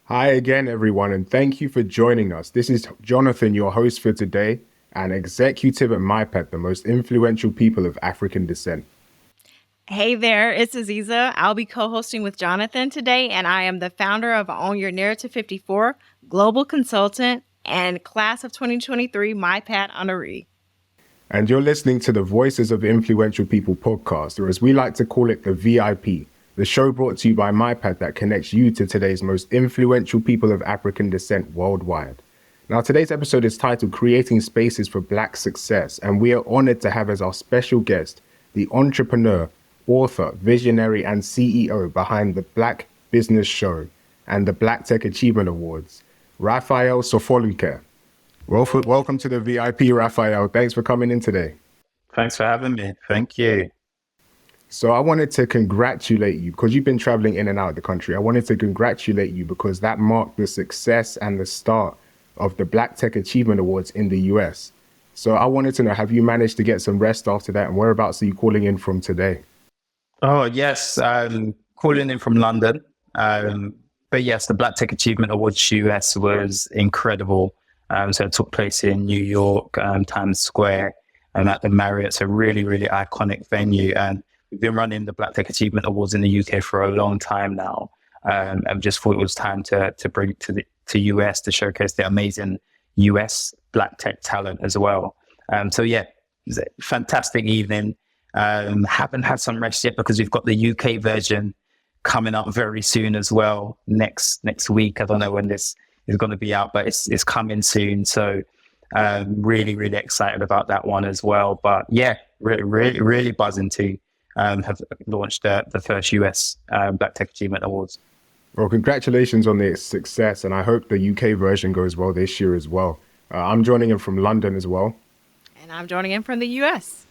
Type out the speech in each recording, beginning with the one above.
Hi again, everyone, and thank you for joining us. This is Jonathan, your host for today, and executive at MyPet, the most influential people of African descent. Hey there, it's Aziza. I'll be co hosting with Jonathan today, and I am the founder of Own Your Narrative 54, global consultant, and class of 2023 MyPat honoree. And you're listening to the Voices of Influential People podcast, or as we like to call it, the VIP, the show brought to you by MyPad that connects you to today's most influential people of African descent worldwide. Now, today's episode is titled Creating Spaces for Black Success, and we are honored to have as our special guest the entrepreneur, author, visionary, and CEO behind the Black Business Show and the Black Tech Achievement Awards, Raphael Sofuloke. Welcome to the VIP, Raphael. Thanks for coming in today. Thanks for having me. Thank you. So I wanted to congratulate you because you've been traveling in and out of the country. I wanted to congratulate you because that marked the success and the start of the Black Tech Achievement Awards in the US. So I wanted to know, have you managed to get some rest after that? And whereabouts are you calling in from today? Oh, yes. I'm calling in from London. But yes, the Black Tech Achievement Awards US was incredible. So it took place in New York, Times Square, and at the Marriott. It's a really, really iconic venue. And we've been running the Black Tech Achievement Awards in the UK for a long time now. And just thought it was time to bring it to US to showcase the amazing US Black tech talent as well. So yeah, it was a fantastic evening. Haven't had some rest yet because we've got the UK version coming up very soon as well. Next week. I don't know when this is going to be out, but it's coming soon. So really, really excited about that one as well. But yeah, really buzzing to have launched the first US Black Tech Achievement Awards. Well, congratulations on the success, and I hope the UK version goes well this year as well. I'm joining in from London as well. And I'm joining in from the US.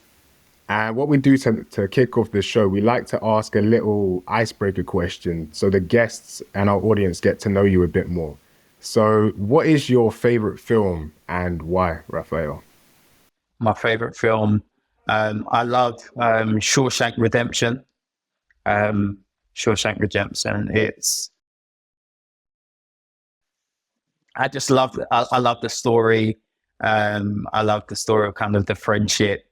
And what we do to kick off the show, we like to ask a little icebreaker question so the guests and our audience get to know you a bit more. So what is your favorite film and why, Raphael? My favorite film, I love Shawshank Redemption. Shawshank Redemption. I just love. I love the story. I love the story of kind of the friendship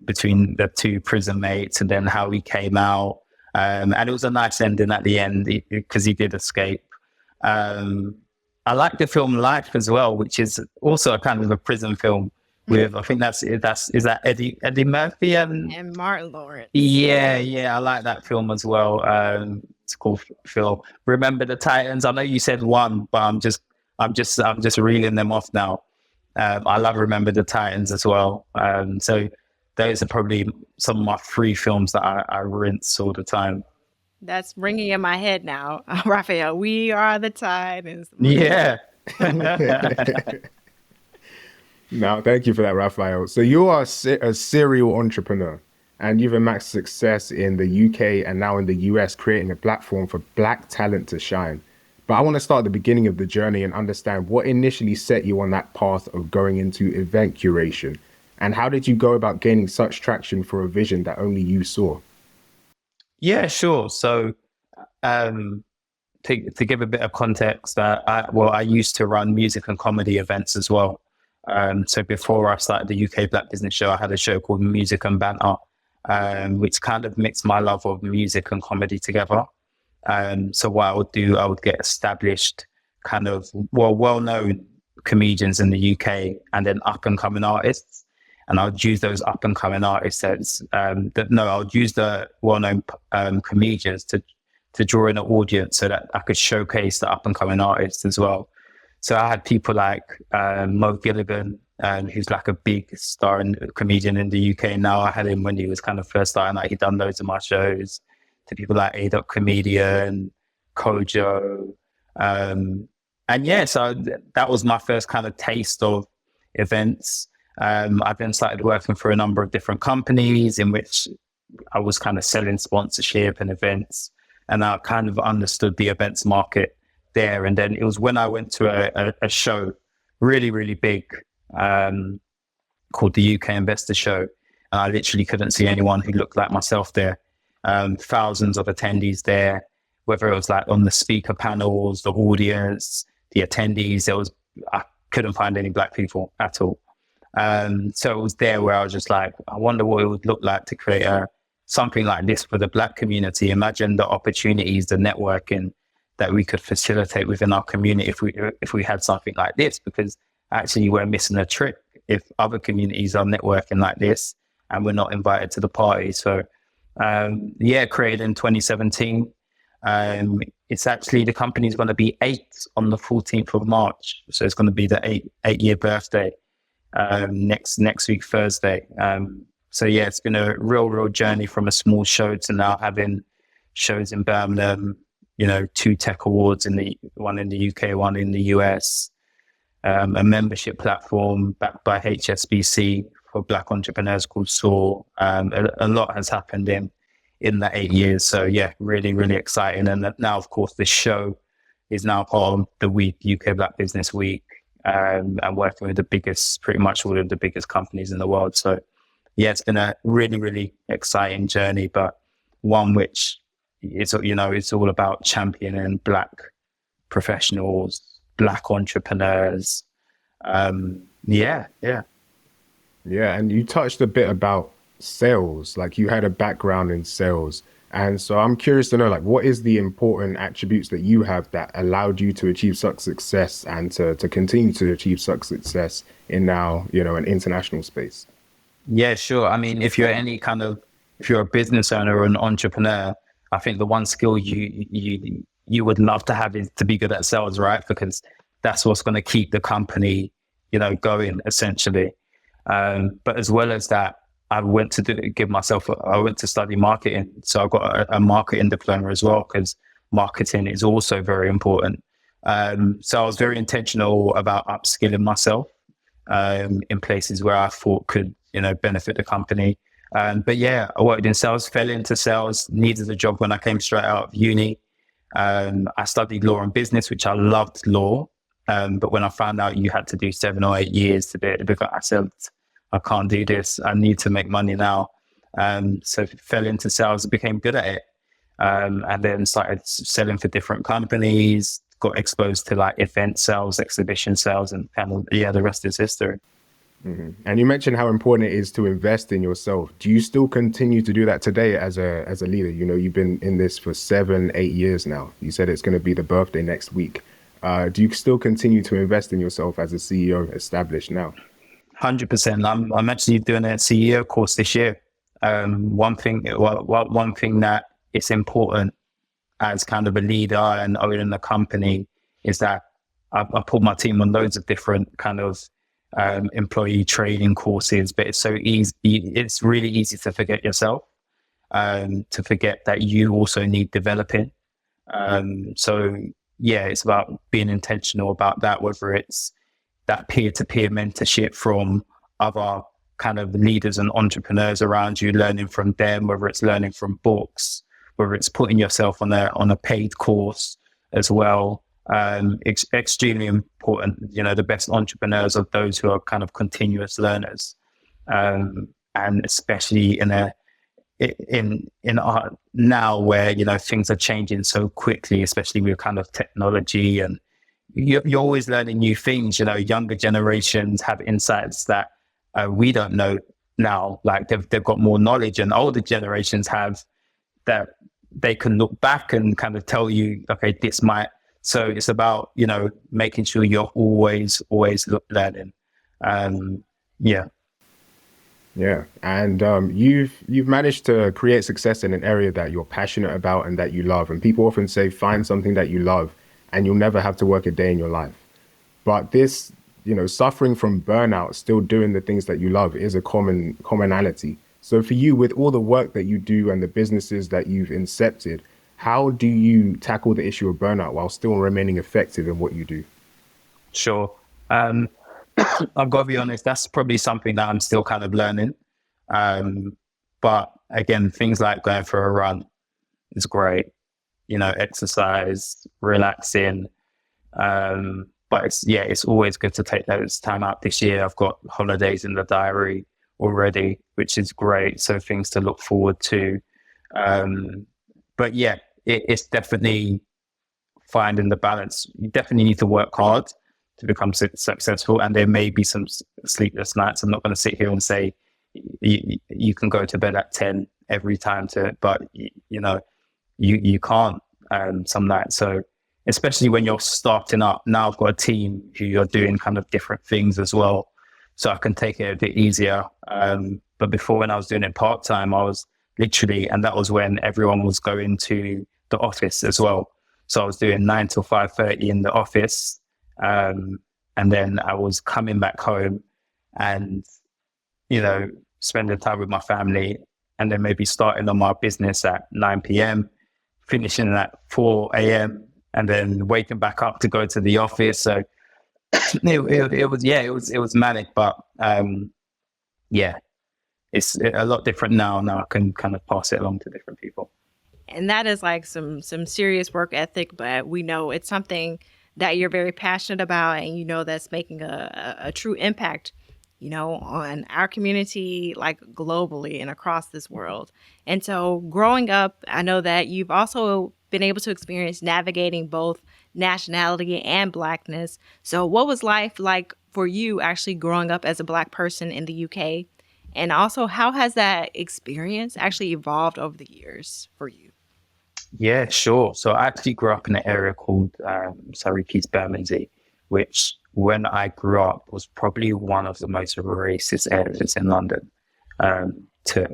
between the two prison mates, and then how he came out. And it was a nice ending at the end because he did escape. I like the film Life as well, which is also a kind of a prison film with, I think is that Eddie Murphy and Martin Lawrence. Yeah, I like that film as well. It's a cool film. Remember the Titans? I know you said one, but I'm just reeling them off now. I love Remember the Titans as well. So those are probably some of my three films that I rinse all the time. That's ringing in my head now. Raphael, we are the Titans. Yeah. Now, thank you for that, Raphael. So you are a serial entrepreneur and you've amassed success in the UK and now in the US, creating a platform for Black talent to shine. But I want to start at the beginning of the journey and understand what initially set you on that path of going into event curation. And how did you go about gaining such traction for a vision that only you saw? Yeah, sure. So to give a bit of context, I used to run music and comedy events as well. So before I started the UK Black Business Show, I had a show called Music and Banter, which kind of mixed my love of music and comedy together. So what I would do, I would get established kind of, well-known comedians in the UK and then up-and-coming artists. And I would use those up-and-coming artists I would use the well-known comedians to draw in an audience so that I could showcase the up-and-coming artists as well. So I had people like Mo Gilligan, who's like a big star and comedian in the UK now. I had him when he was kind of first starting out. He'd done loads of my shows. To people like A. Comedian, Kojo. And yeah, so that was my first kind of taste of events. I then started working for a number of different companies in which I was kind of selling sponsorship and events. And I kind of understood the events market there. And then it was when I went to a show, really, really big, called the UK Investor Show. And I literally couldn't see anyone who looked like myself there. Thousands of attendees there. whether it was like on the speaker panels, the audience, the attendees, I couldn't find any Black people at all. So it was there where I was just like, I wonder what it would look like to create something like this for the Black community. Imagine the opportunities, the networking that we could facilitate within our community if we had something like this, because actually we're missing a trick if other communities are networking like this and we're not invited to the party. So created in 2017. It's actually, the company's going to be 8 on the 14th of March. So it's going to be the 8-year birthday next week, Thursday. So yeah, it's been a real journey from a small show to now having shows in Birmingham, 2 tech awards, one in the UK, one in the US, a membership platform backed by HSBC for Black entrepreneurs called SOAR. A lot has happened in that 8 years. So yeah, really exciting. And now, of course, the show is now part of the week, UK Black Business Week, and working with pretty much all of the biggest companies in the world. So yeah, it's been a really exciting journey, but one which it's all about championing Black professionals, Black entrepreneurs. Yeah. And you touched a bit about sales, like you had a background in sales. And so I'm curious to know, like, what is the important attributes that you have that allowed you to achieve such success and to continue to achieve such success in now, an international space? Yeah, sure. I mean, if you're a business owner or an entrepreneur, I think the one skill you would love to have is to be good at sales, right? Because that's what's going to keep the company, going essentially. But as well as that, I went to study marketing. So I got a marketing diploma as well, because marketing is also very important. So I was very intentional about upskilling myself in places where I thought could, benefit the company. But yeah, I worked in sales, fell into sales, needed a job when I came straight out of uni. I studied law and business, which I loved law. But when I found out you had to do 7 or 8 years to do it, I said, I can't do this. I need to make money now. So fell into sales, became good at it. And then started selling for different companies, got exposed to like event sales, exhibition sales, and the rest is history. Mm-hmm. And you mentioned how important it is to invest in yourself. Do you still continue to do that today as a leader? You've been in this for 7-8 years now. You said it's going to be the birthday next week. Do you still continue to invest in yourself as a CEO established now? 100%. I'm actually doing a CEO course this year. One thing that is important as kind of a leader and owning the company is that I put my team on loads of different kind of employee training courses, but it's so easy. It's really easy to forget yourself, to forget that you also need developing. So yeah, it's about being intentional about that, whether it's that peer-to-peer mentorship from other kind of leaders and entrepreneurs around you, learning from them, whether it's learning from books, whether it's putting yourself on a paid course as well. Extremely important. The best entrepreneurs are those who are kind of continuous learners, and especially in our now where things are changing so quickly, especially with kind of technology, and you're always learning new things. Younger generations have insights that we don't know now. Like they've got more knowledge, and older generations have that they can look back and kind of tell you, okay, this might. So it's about, making sure you're always learning. Yeah. And you've managed to create success in an area that you're passionate about and that you love. And people often say, find something that you love and you'll never have to work a day in your life. But this, suffering from burnout, still doing the things that you love is a commonality. So for you, with all the work that you do and the businesses that you've incepted, how do you tackle the issue of burnout while still remaining effective in what you do? Sure. I've got to be honest, that's probably something that I'm still kind of learning. But again, things like going for a run is great, exercise, relaxing. But it's always good to take those time out. This year, I've got holidays in the diary already, which is great. So things to look forward to. But yeah, it's definitely finding the balance. You definitely need to work hard to become successful, and there may be some sleepless nights. I'm not going to sit here and say you can go to bed at 10 every time but you can't some nights. So especially when you're starting up, now I've got a team who you're doing kind of different things as well, so I can take it a bit easier. But before, when I was doing it part-time, I was literally, and that was when everyone was going to the office as well. So I was doing 9 till 5:30 in the office. And then I was coming back home and, spending time with my family, and then maybe starting on my business at 9 p.m., finishing at 4 a.m., and then waking back up to go to the office. So it was manic, but it's a lot different now. Now I can kind of pass it along to different people. And that is like some serious work ethic, but we know it's something that you're very passionate about, and that's making a true impact, on our community, like globally and across this world. And so growing up, I know that you've also been able to experience navigating both nationality and Blackness. So what was life like for you actually growing up as a Black person in the UK? And also, how has that experience actually evolved over the years for you? Yeah, sure. So I actually grew up in an area called Surrey, East Bermondsey, which when I grew up was probably one of the most racist areas in London to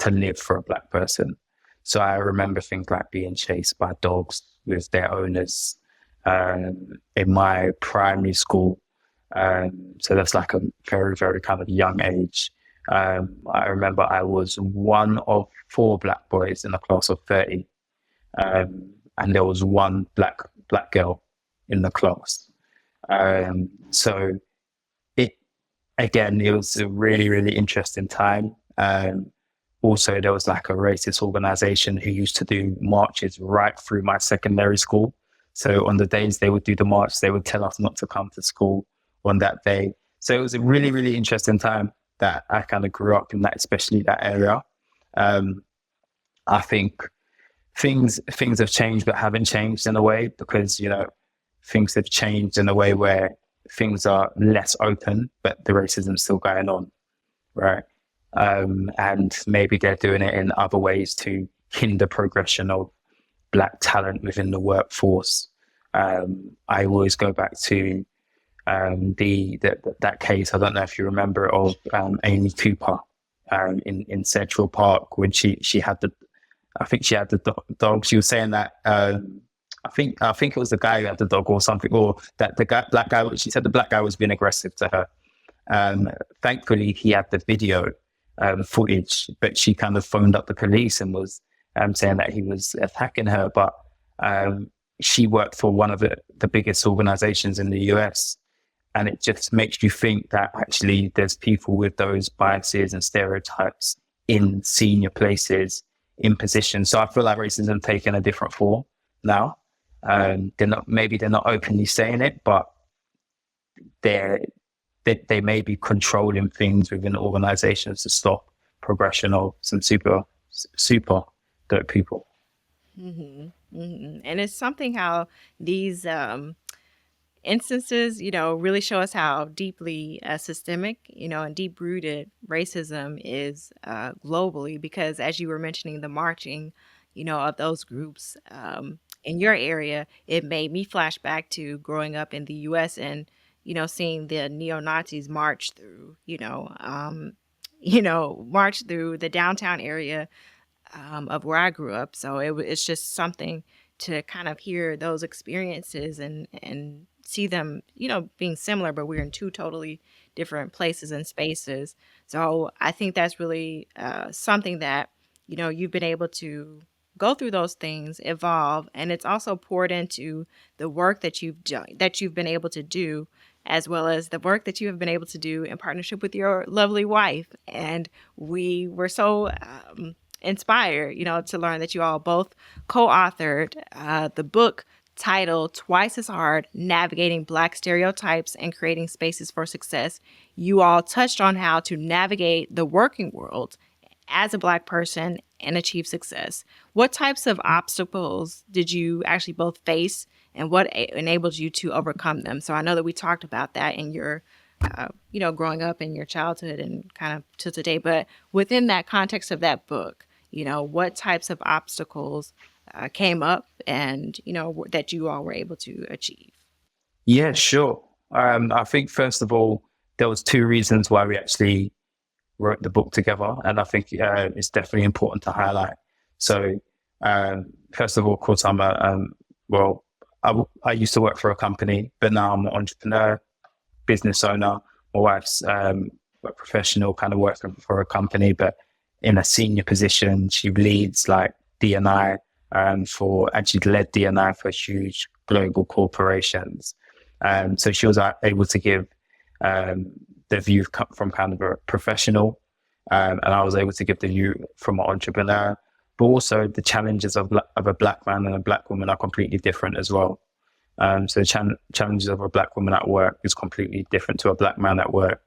live for a Black person. So I remember things like being chased by dogs with their owners in my primary school. So that's like a very, very kind of young age. I remember I was one of 4 Black boys in a class of 30. And there was one black girl in the class. So it was a really, really interesting time. Also, there was like a racist organization who used to do marches right through my secondary school. So on the days they would do the march, they would tell us not to come to school on that day. So it was a really, really interesting time that I kind of grew up in, that, especially that area. I think things have changed but haven't changed in a way, because things have changed in a way where things are less open, but the racism's still going on, right? And maybe they're doing it in other ways to hinder progression of Black talent within the workforce. I always go back to that case, I don't know if you remember, of Amy Cooper in Central Park, when she had I think she had the dog. She was saying that I think it was the guy who had the dog or something, or that black guy. She said the Black guy was being aggressive to her. Thankfully, he had the video footage, but she kind of phoned up the police and was saying that he was attacking her. But she worked for one of the biggest organizations in the US, and it just makes you think that actually there's people with those biases and stereotypes in senior places, in positions. So I feel like racism taking a different form now. They're not openly saying it, but they may be controlling things within organizations to stop progression of some super dope people. Mm-hmm. Mm-hmm. And it's something how these instances, really show us how deeply systemic, and deep rooted racism is globally. Because as you were mentioning, the marching, of those groups in your area, it made me flash back to growing up in the U.S. and seeing the neo-Nazis march through, march through the downtown area of where I grew up. So it's just something to kind of hear those experiences and see them, being similar, but we're in 2 totally different places and spaces. So I think that's really something that, you've been able to go through those things, evolve, and it's also poured into the work that you've done, that you've been able to do, as well as the work that you have been able to do in partnership with your lovely wife. And we were so inspired, to learn that you all both co-authored the book titled Twice as Hard: Navigating Black Stereotypes and Creating Spaces for Success. You all touched on how to navigate the working world as a Black person and achieve success. What types of obstacles did you actually both face, and what enabled you to overcome them? So I know that we talked about that in your, growing up in your childhood and kind of to today, but within that context of that book, what types of obstacles came up and, that you all were able to achieve? Yeah, sure. I think first of all, there was two reasons why we actually wrote the book together, and I think it's definitely important to highlight. So, first of all, of course, I used to work for a company, but now I'm an entrepreneur, business owner. My wife's a professional, kind of working for a company, but in a senior position. She leads like D&I and she led D&I for huge global corporations. So she was able to give the view from kind of a professional, and I was able to give the view from an entrepreneur. But also the challenges of a Black man and a Black woman are completely different as well. So the challenges of a Black woman at work is completely different to a Black man at work.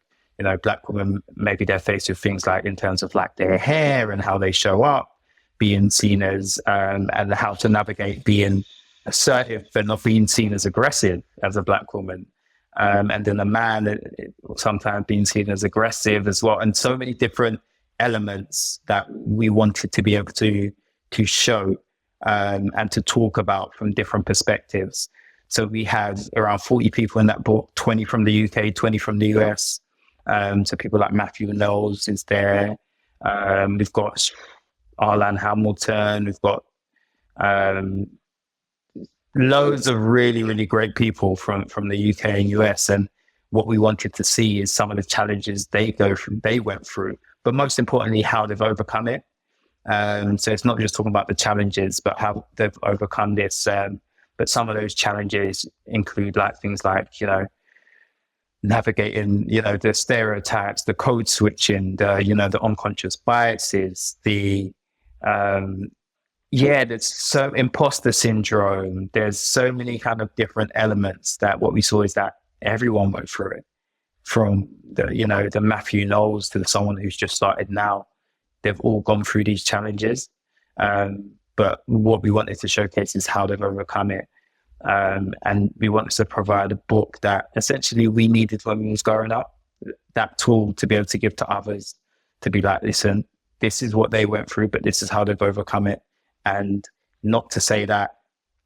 Black women, maybe they're faced with things like in terms of like their hair and how they show up, being seen as, and how to navigate being assertive but not being seen as aggressive as a Black woman. And then a man sometimes being seen as aggressive as well. And so many different elements that we wanted to be able to show and to talk about from different perspectives. So we had around 40 people in that book, 20 from the UK, 20 from the US. So people like Matthew Knowles is there. We've got Arlan Hamilton. We've got loads of really, really great people from the UK and US. And what we wanted to see is some of the challenges they went through, but most importantly, how they've overcome it. So it's not just talking about the challenges, but how they've overcome this. But some of those challenges include like things like, navigating, the stereotypes, the code switching, the unconscious biases, there's so imposter syndrome. There's so many kind of different elements that what we saw is that everyone went through it, from the Matthew Knowles to someone who's just started now. They've all gone through these challenges. But what we wanted to showcase is how they've overcome it. And we wanted to provide a book that essentially we needed when we was growing up, that tool to be able to give to others, to be like, listen, this is what they went through, but this is how they've overcome it. And not to say that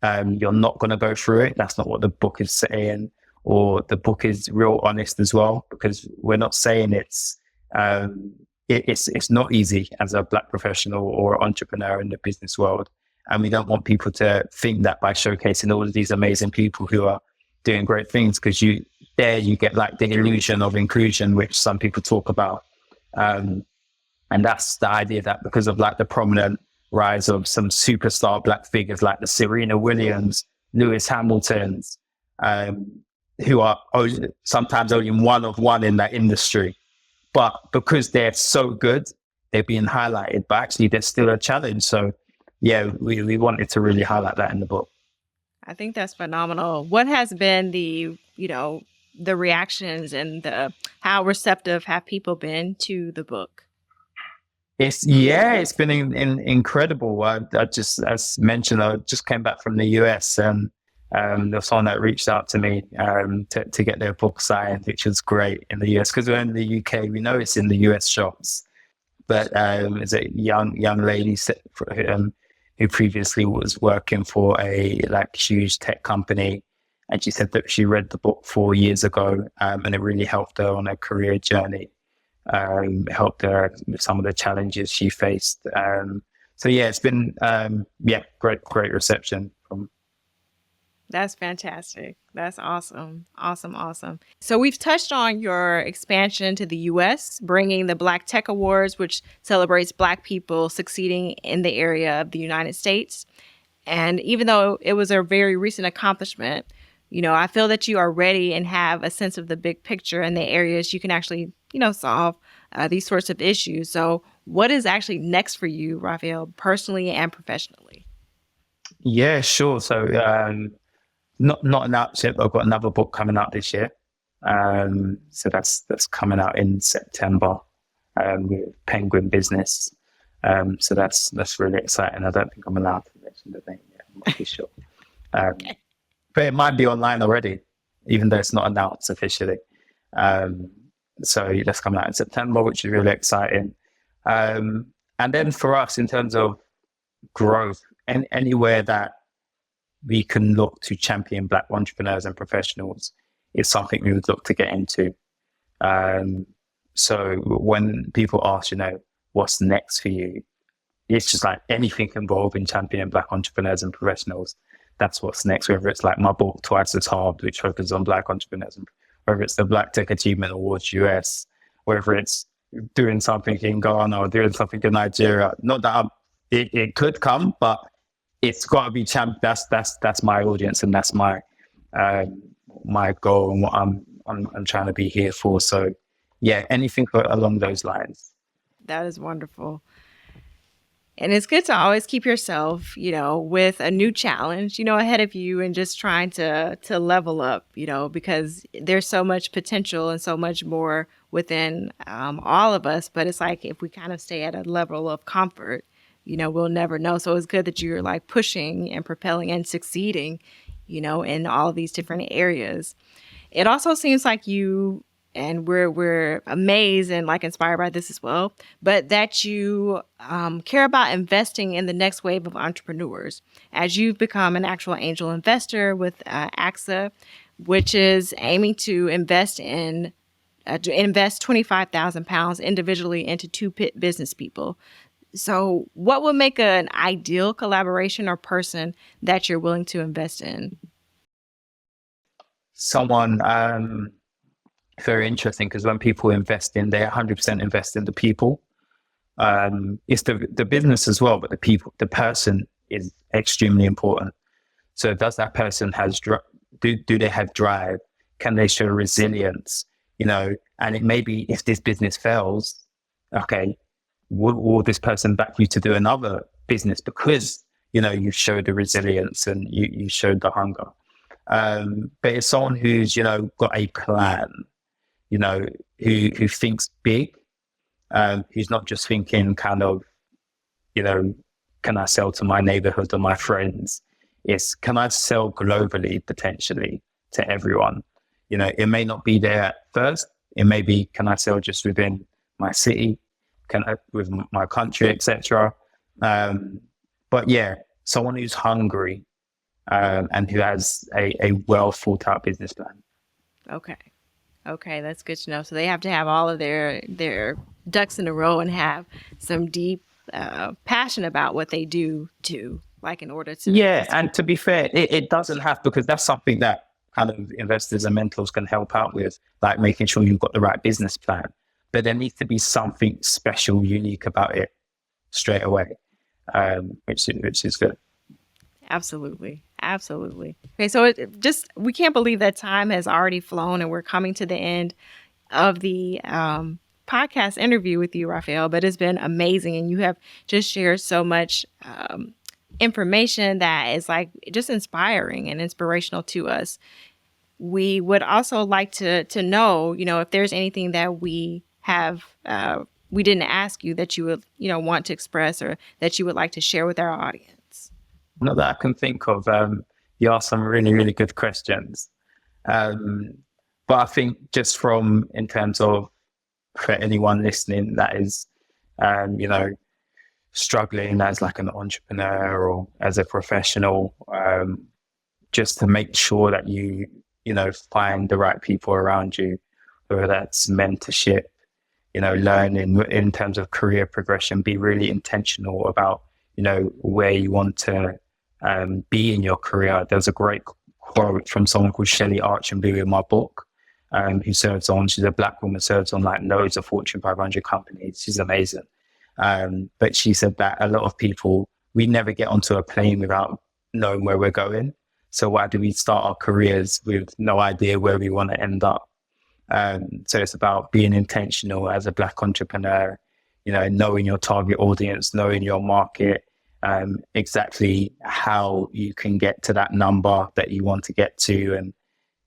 you're not going to go through it. That's not what the book is saying, or the book is real honest as well, because we're not saying it's not easy as a Black professional or entrepreneur in the business world. And we don't want people to think that by showcasing all of these amazing people who are doing great things, because you get like the illusion of inclusion, which some people talk about. And that's the idea that because of like the prominent rise of some superstar Black figures like the Serena Williams, Lewis Hamiltons, who are sometimes only one of one in that industry. But because they're so good, they're being highlighted, but actually there's still a challenge. So yeah, we wanted to really highlight that in the book. I think that's phenomenal. What has been the reactions and how receptive have people been to the book? It's been incredible. I just, as mentioned, I just came back from the US, and there was someone that reached out to me to get their book signed, which was great in the US, because we're in the UK. We know it's in the US shops, but it's a young lady who previously was working for a huge tech company, and she said that she read the book 4 years ago, and it really helped her on her career journey. Helped her with some of the challenges she faced. So yeah, it's been great reception from. That's fantastic. That's awesome. Awesome. So we've touched on your expansion to the U.S., bringing the Black Tech Awards, which celebrates Black people succeeding in the area of the United States. And even though it was a very recent accomplishment, I feel that you are ready and have a sense of the big picture and the areas you can actually, solve these sorts of issues. So what is actually next for you, Raphael, personally and professionally? Yeah, sure. So not announced yet, but I've got another book coming out this year. So that's coming out in September with Penguin Business. So that's really exciting. I don't think I'm allowed to mention the name yet. I'm not too sure. Okay. But it might be online already, even though it's not announced officially. Um, so that's coming out in September, which is really exciting. And then for us, in terms of growth, and anywhere that we can look to champion Black entrepreneurs and professionals is something we would look to get into. So when people ask, what's next for you, it's just like anything involving championing Black entrepreneurs and professionals. That's what's next, whether it's like my book, Twice as Hard, which focuses on Black entrepreneurs, and whether it's the Black Tech Achievement Awards US, whether it's doing something in Ghana or doing something in Nigeria. Not that it could come, but it's got to be that's my audience, and that's my my goal and what I'm trying to be here for. So yeah, anything along those lines. That is wonderful. And it's good to always keep yourself, with a new challenge, ahead of you, and just trying to level up, because there's so much potential and so much more within all of us. But it's like if we kind of stay at a level of comfort, we'll never know. So it's good that you're like pushing and propelling and succeeding, in all these different areas. It also seems like you, and we're amazed and like inspired by this as well, but that you care about investing in the next wave of entrepreneurs, as you've become an actual angel investor with AXA, which is aiming to invest 25,000 pounds individually into two business people. So what would make an ideal collaboration or person that you're willing to invest in? Someone very interesting, because when people invest in, they 100% invest in the people. It's the business as well, but the person is extremely important. So does that person do they have drive? Can they show resilience? And it may be, if this business fails, okay, will this person back you to do another business because, you showed the resilience and you showed the hunger. But it's someone who's, got a plan, who thinks big, who's not just thinking kind of, can I sell to my neighborhood or my friends? It's, can I sell globally, potentially, to everyone? It may not be there at first. It may be, can I sell just within my city, with my country, etc. But yeah, someone who's hungry and who has a well thought out business plan. Okay, that's good to know. So they have to have all of their ducks in a row and have some deep passion about what they do too, like in order to. Yeah, and to be fair, it doesn't have, because that's something that kind of investors and mentors can help out with, like making sure you've got the right business plan. But there needs to be something special, unique about it straight away, which is good. Absolutely. Okay, so we can't believe that time has already flown and we're coming to the end of the podcast interview with you, Raphael, but it's been amazing. And you have just shared so much information that is like just inspiring and inspirational to us. We would also like to know, if there's anything that we have, we didn't ask you that you would, want to express or that you would like to share with our audience. Not that I can think of. You asked some really, really good questions. But I think just in terms of, for anyone listening that is, struggling as like an entrepreneur or as a professional, just to make sure that you find the right people around you, whether that's mentorship, learning in terms of career progression, be really intentional about, where you want to be in your career. There's a great quote from someone called Shelley Archambault in my book, she's a Black woman, serves on like loads of Fortune 500 companies. She's amazing. But she said that a lot of people, we never get onto a plane without knowing where we're going. So why do we start our careers with no idea where we want to end up? So it's about being intentional as a Black entrepreneur, knowing your target audience, knowing your market, exactly how you can get to that number that you want to get to. And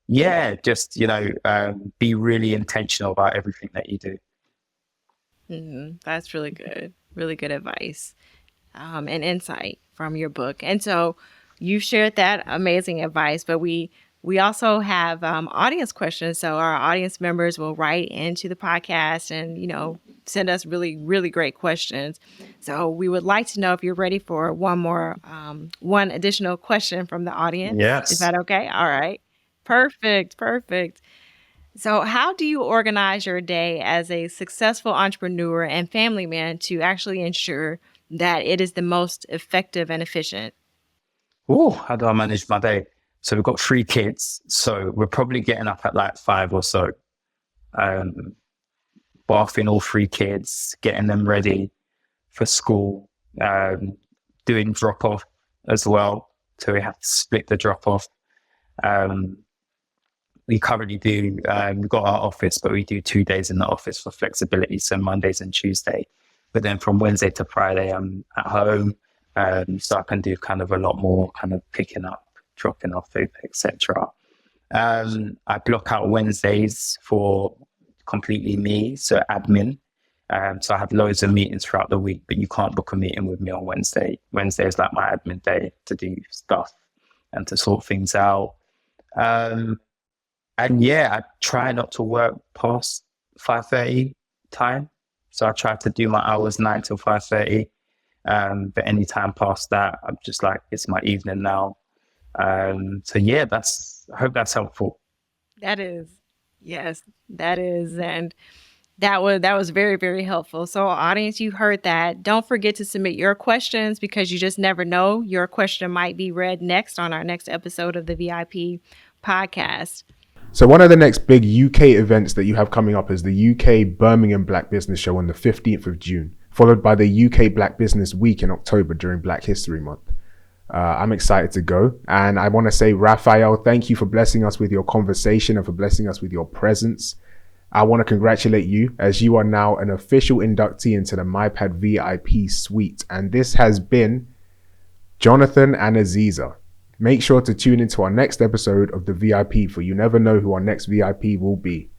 yeah, just, be really intentional about everything that you do. That's really good. Really good advice and insight from your book. And so you shared that amazing advice, but we also have audience questions. So our audience members will write into the podcast and, send us really, really great questions. So we would like to know if you're ready for one additional question from the audience. Is Yes. that okay? All right. Perfect. Perfect. So, how do you organize your day as a successful entrepreneur and family man to actually ensure that it is the most effective and efficient? Oh, how do I manage my day? So we've got 3 kids. So we're probably getting up at like 5 or so, um, bathing all 3 kids, getting them ready for school, doing drop off as well. So we have to split the drop off. Um, we currently do, we've got our office, but we do 2 days in the office for flexibility. So Mondays and Tuesday. But then from Wednesday to Friday, I'm at home. So I can do kind of a lot more kind of picking up, dropping off, etc. I block out Wednesdays for completely me, so admin. So I have loads of meetings throughout the week, but you can't book a meeting with me on Wednesday. Wednesday is like my admin day to do stuff and to sort things out. And yeah, I try not to work past 5:30 time. So I try to do my hours 9 till 5:30. But any time past that, I'm just like, it's my evening now. So yeah, I hope that's helpful. That is, yes, that is. And that was very, very helpful. So, audience, you heard that. Don't forget to submit your questions because you just never know. Your question might be read next on our next episode of the VIP podcast. So one of the next big UK events that you have coming up is the UK Birmingham Black Business Show on the 15th of June, followed by the UK Black Business Week in October during Black History Month. I'm excited to go. And I want to say, Raphael, thank you for blessing us with your conversation and for blessing us with your presence. I want to congratulate you as you are now an official inductee into the MyPad VIP suite. And this has been Jonathan and Aziza. Make sure to tune into our next episode of the VIP, for you never know who our next VIP will be.